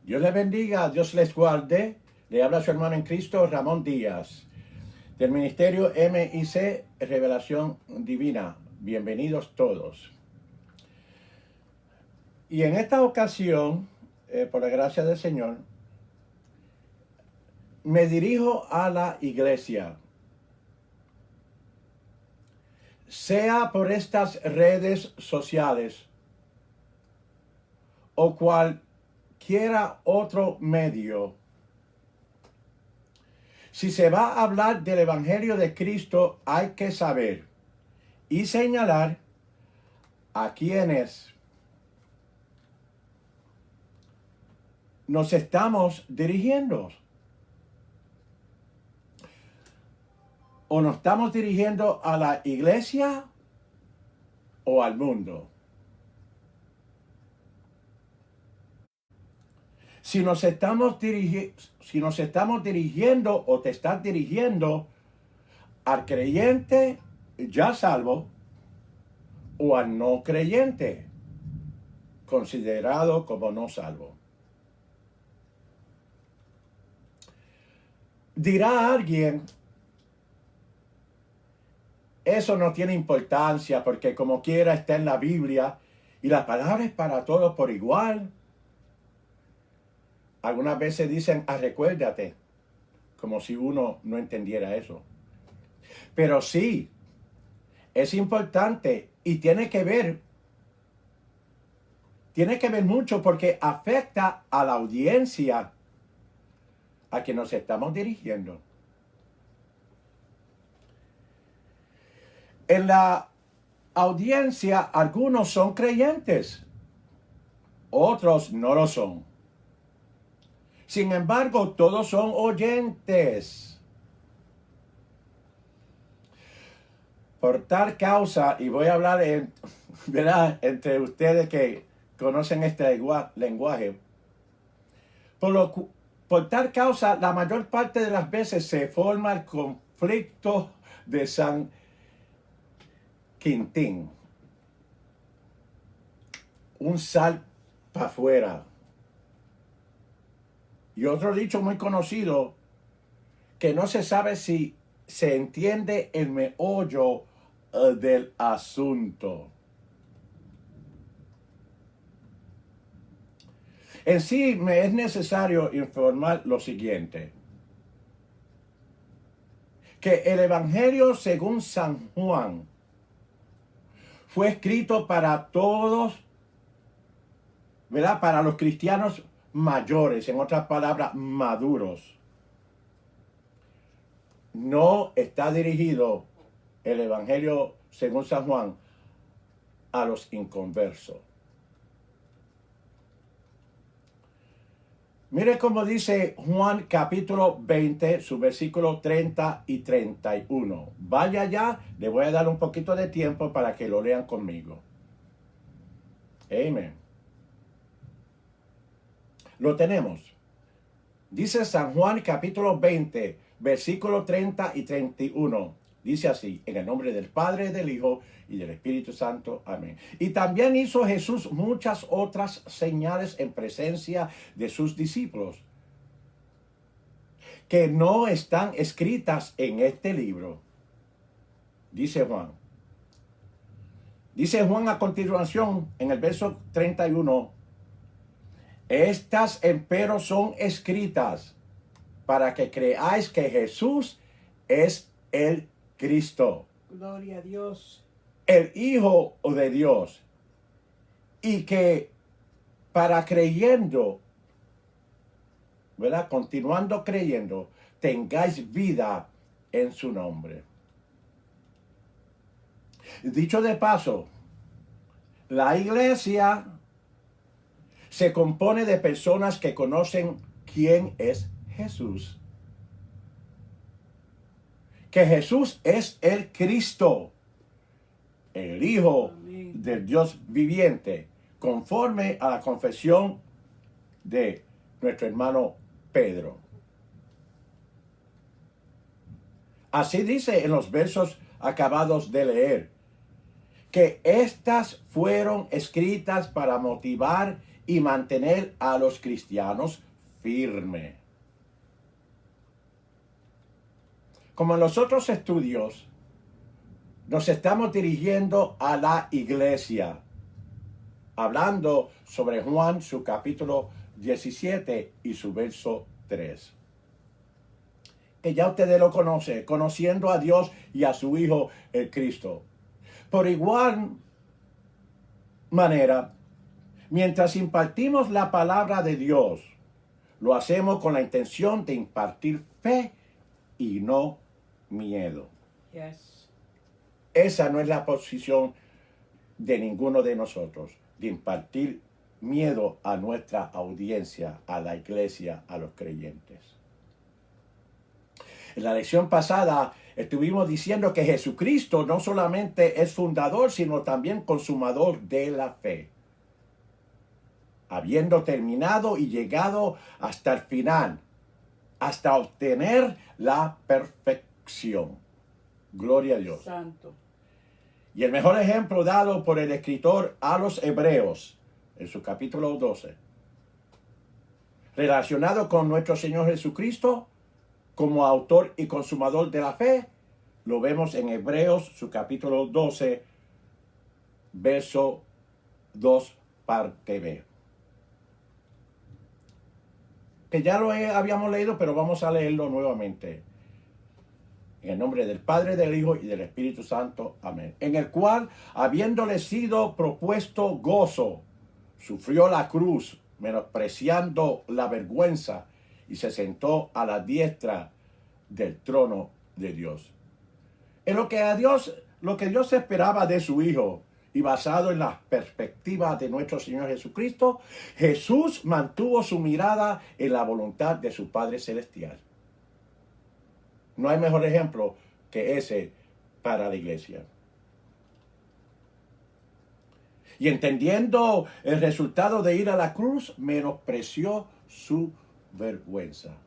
Dios les bendiga, Dios les guarde. Le habla su hermano en Cristo, Ramón Díaz, del Ministerio MIC Revelación Divina. Bienvenidos todos. Y en esta ocasión, por la gracia del Señor, me dirijo a la iglesia. Sea por estas redes sociales o cualquiera otro medio. Si se va a hablar del Evangelio de Cristo, hay que saber y señalar a quienes nos estamos dirigiendo. ¿O nos estamos dirigiendo a la iglesia o al mundo? Si nos estamos dirigiendo o te estás dirigiendo al creyente ya salvo o al no creyente considerado como no salvo. Dirá alguien, eso no tiene importancia porque como quiera está en la Biblia y la palabra es para todos por igual. Algunas veces dicen, recuérdate, como si uno no entendiera eso. Pero sí, es importante y tiene que ver mucho porque afecta a la audiencia a que nos estamos dirigiendo. En la audiencia, algunos son creyentes, otros no lo son. Sin embargo, todos son oyentes. Por tal causa, y voy a hablar ¿verdad? Entre ustedes que conocen este lenguaje, por tal causa, la mayor parte de las veces se forma el conflicto de San Quintín. Un sal para afuera. Y otro dicho muy conocido, que no se sabe si se entiende el meollo del asunto. En sí me es necesario informar lo siguiente, que el Evangelio según San Juan fue escrito para todos, ¿verdad? Para los cristianos mayores, en otras palabras, maduros. No está dirigido el Evangelio según San Juan a los inconversos. Mire cómo dice Juan capítulo 20, su versículo 30 y 31. Vaya allá, le voy a dar un poquito de tiempo para que lo lean conmigo. Amén. Lo tenemos. Dice San Juan capítulo 20, versículo 30 y 31. Dice así, en el nombre del Padre, del Hijo y del Espíritu Santo. Amén. Y también hizo Jesús muchas otras señales en presencia de sus discípulos, que no están escritas en este libro. Dice Juan. Dice Juan a continuación, en el verso 31, estas empero son escritas para que creáis que Jesús es el Cristo. Gloria a Dios. El Hijo de Dios. Y que para creyendo, ¿verdad? Continuando creyendo, tengáis vida en su nombre. Dicho de paso, la iglesia se compone de personas que conocen quién es Jesús. Que Jesús es el Cristo, el Hijo del Dios viviente, conforme a la confesión de nuestro hermano Pedro. Así dice en los versos acabados de leer, que estas fueron escritas para motivar y mantener a los cristianos firmes. Como en los otros estudios, nos estamos dirigiendo a la iglesia, hablando sobre Juan, su capítulo 17 y su verso 3. Que ya ustedes lo conocen, conociendo a Dios y a su Hijo, el Cristo. Por igual manera, mientras impartimos la palabra de Dios, lo hacemos con la intención de impartir fe y no miedo. Yes. Esa no es la posición de ninguno de nosotros, de impartir miedo a nuestra audiencia, a la iglesia, a los creyentes. En la lección pasada estuvimos diciendo que Jesucristo no solamente es fundador, sino también consumador de la fe. Habiendo terminado y llegado hasta el final, hasta obtener la perfección. Gloria a Dios. Santo. Y el mejor ejemplo dado por el escritor a los Hebreos, en su capítulo 12, relacionado con nuestro Señor Jesucristo, como autor y consumador de la fe, lo vemos en Hebreos, su capítulo 12, verso 2, parte B. Que ya habíamos leído, pero vamos a leerlo nuevamente. En el nombre del Padre, del Hijo y del Espíritu Santo. Amén. En el cual, habiéndole sido propuesto gozo, sufrió la cruz, menospreciando la vergüenza, y se sentó a la diestra del trono de Dios. En lo que Dios esperaba de su Hijo, y basado en la perspectiva de nuestro Señor Jesucristo, Jesús mantuvo su mirada en la voluntad de su Padre Celestial. No hay mejor ejemplo que ese para la iglesia. Y entendiendo el resultado de ir a la cruz, menospreció su vergüenza.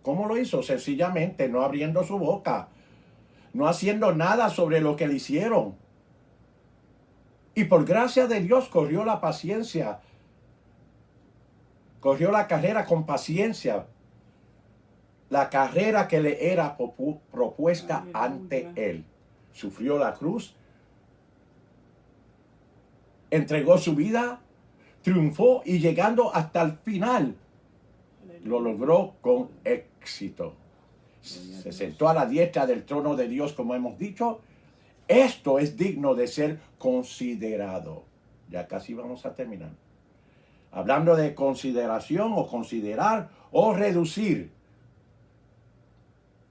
¿Cómo lo hizo? Sencillamente no abriendo su boca, no haciendo nada sobre lo que le hicieron. Y por gracia de Dios corrió la paciencia, corrió la carrera con paciencia, la carrera que le era propuesta ante él. Sufrió la cruz, entregó su vida, triunfó y llegando hasta el final, lo logró con éxito. Se sentó a la diestra del trono de Dios, como hemos dicho. Esto es digno de ser considerado. Ya casi vamos a terminar. Hablando de consideración o considerar o reducir.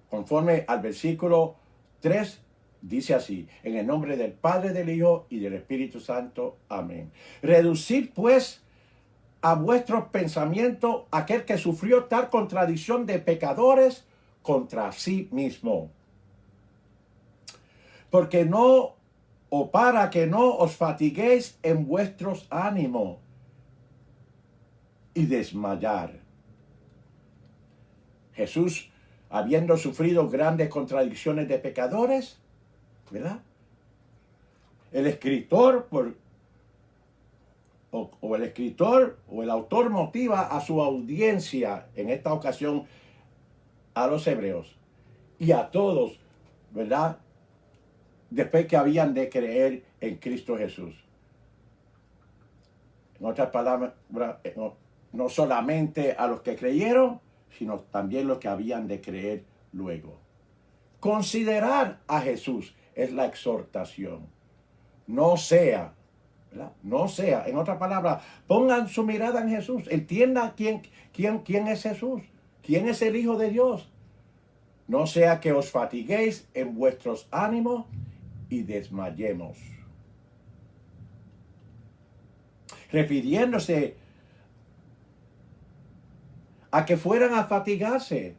Conforme al versículo 3, dice así: en el nombre del Padre, del Hijo y del Espíritu Santo. Amén. Reducid pues a vuestros pensamientos aquel que sufrió tal contradicción de pecadores contra sí mismo. Porque no, o para que no os fatiguéis en vuestros ánimos y desmayar. Jesús, habiendo sufrido grandes contradicciones de pecadores, ¿verdad? El escritor el escritor o el autor motiva a su audiencia, en esta ocasión a los hebreos y a todos, ¿verdad? Después que habían de creer en Cristo Jesús. En otras palabras, no solamente a los que creyeron, sino también los que habían de creer luego. Considerar a Jesús es la exhortación. No sea, ¿verdad? No sea, en otras palabras, pongan su mirada en Jesús. Entiendan quién es Jesús, quién es el Hijo de Dios. No sea que os fatiguéis en vuestros ánimos y desmayemos. Refiriéndose a que fueran a fatigarse,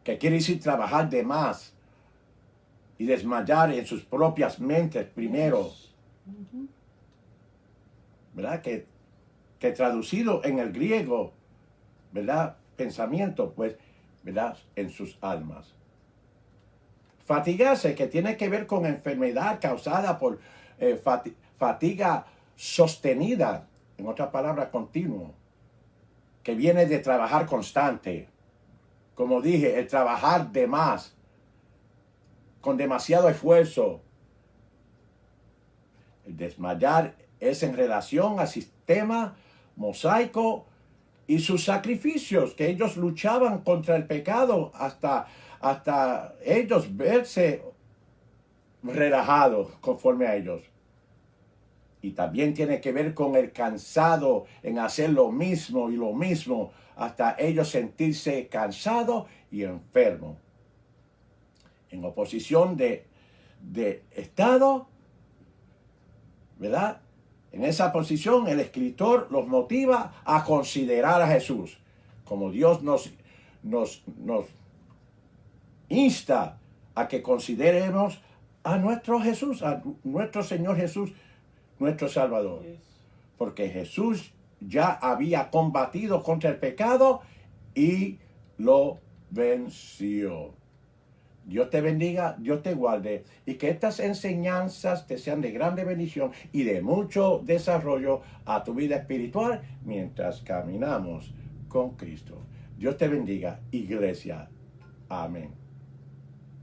que quiere decir trabajar de más y desmayar en sus propias mentes primero, ¿verdad? Que traducido en el griego, ¿verdad? Pensamiento, pues, ¿verdad? En sus almas. Fatigarse, que tiene que ver con enfermedad causada por fatiga sostenida, en otras palabras, continuo, que viene de trabajar constante. Como dije, el trabajar de más, con demasiado esfuerzo. El desmayar es en relación al sistema mosaico y sus sacrificios, que ellos luchaban contra el pecado hasta ellos verse relajados conforme a ellos. Y también tiene que ver con el cansado en hacer lo mismo y lo mismo, hasta ellos sentirse cansados y enfermos. En oposición de estado, ¿verdad? En esa posición el escritor los motiva a considerar a Jesús, como Dios nos insta a que consideremos a nuestro Jesús, a nuestro Señor Jesús, nuestro Salvador. Porque Jesús ya había combatido contra el pecado y lo venció. Dios te bendiga, Dios te guarde, y que estas enseñanzas te sean de grande bendición y de mucho desarrollo a tu vida espiritual mientras caminamos con Cristo. Dios te bendiga, iglesia. Amén.